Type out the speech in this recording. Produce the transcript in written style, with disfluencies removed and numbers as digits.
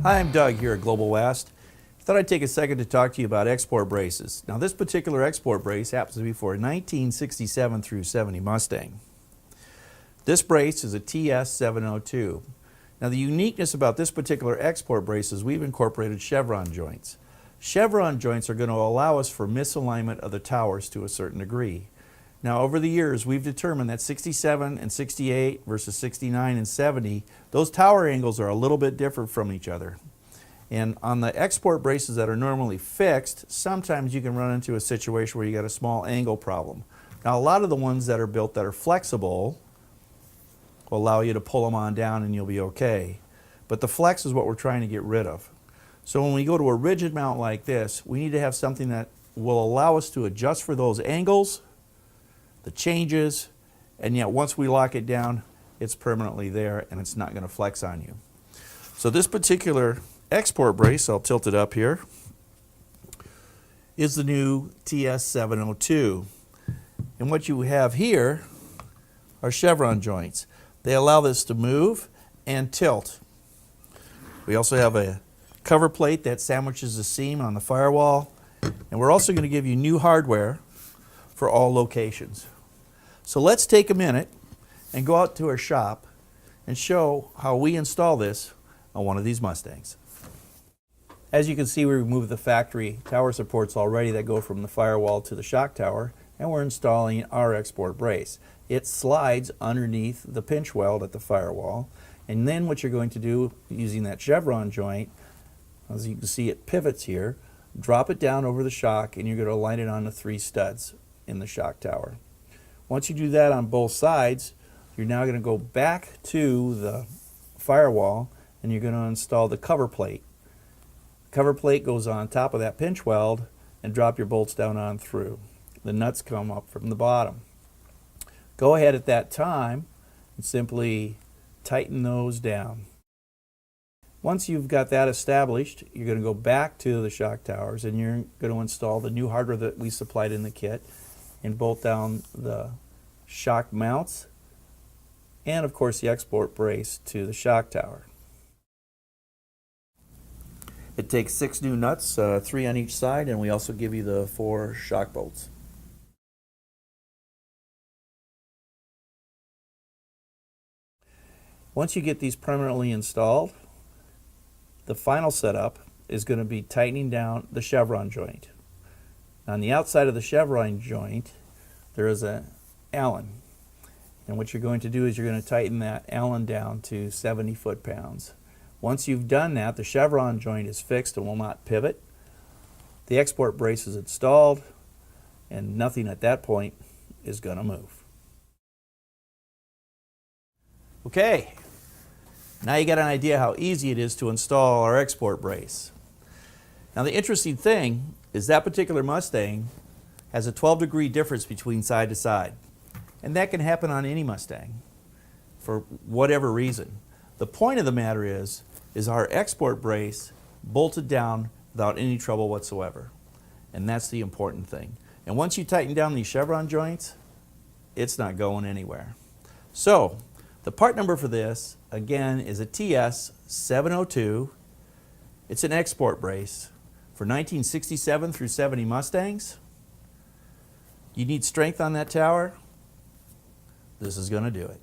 Hi, I'm Doug here at Global West. I thought I'd take a second to talk to you about export braces. Now, this particular export brace happens to be for a 1967 through 70 Mustang. This brace is a TS702. Now, the uniqueness about this particular export brace is we've incorporated Chevron joints. Chevron joints are going to allow us for misalignment of the towers to a certain degree. Now, over the years, we've determined that 67 and 68 versus 69 and 70, those tower angles are a little bit different from each other. And on the export braces that are normally fixed, sometimes you can run into a situation where you got a small angle problem. Now, a lot of the ones that are built that are flexible will allow you to pull them on down and you'll be okay. But the flex is what we're trying to get rid of. So when we go to a rigid mount like this, we need to have something that will allow us to adjust for those angles, the changes, and yet once we lock it down, it's permanently there and it's not going to flex on you. So this particular export brace, I'll tilt it up here, is the new TS702. And what you have here are Chevron joints. They allow this to move and tilt. We also have a cover plate that sandwiches the seam on the firewall, and we're also going to give you new hardware for all locations. So let's take a minute and go out to our shop and show how we install this on one of these Mustangs. As you can see, we removed the factory tower supports already that go from the firewall to the shock tower, and we're installing our export brace. It slides underneath the pinch weld at the firewall, and then what you're going to do using that Chevron joint, as you can see it pivots here, drop it down over the shock and you're going to align it on the 3 studs in the shock tower. Once you do that on both sides, you're now going to go back to the firewall and you're going to install the cover plate. The cover plate goes on top of that pinch weld and drop your bolts down on through. The nuts come up from the bottom. Go ahead at that time and simply tighten those down. Once you've got that established, you're going to go back to the shock towers and you're going to install the new hardware that we supplied in the kit and bolt down the shock mounts and of course the export brace to the shock tower. It takes 6 new nuts, 3 on each side, and we also give you the 4 shock bolts. Once you get these permanently installed, the final setup is going to be tightening down the Chevron joint. On the outside of the Chevron joint, there is an Allen. And what you're going to do is you're going to tighten that Allen down to 70 foot-pounds. Once you've done that, the Chevron joint is fixed and will not pivot. The export brace is installed, and nothing at that point is going to move. Okay. Now you got an idea how easy it is to install our export brace. Now the interesting thing is that particular Mustang has a 12-degree difference between side to side. And that can happen on any Mustang for whatever reason. The point of the matter is our export brace bolted down without any trouble whatsoever. And that's the important thing. And once you tighten down these Chevron joints, it's not going anywhere. So the part number for this, again, is a TS702. It's an export brace for 1967 through 70 Mustangs. You need strength on that tower. This is going to do it.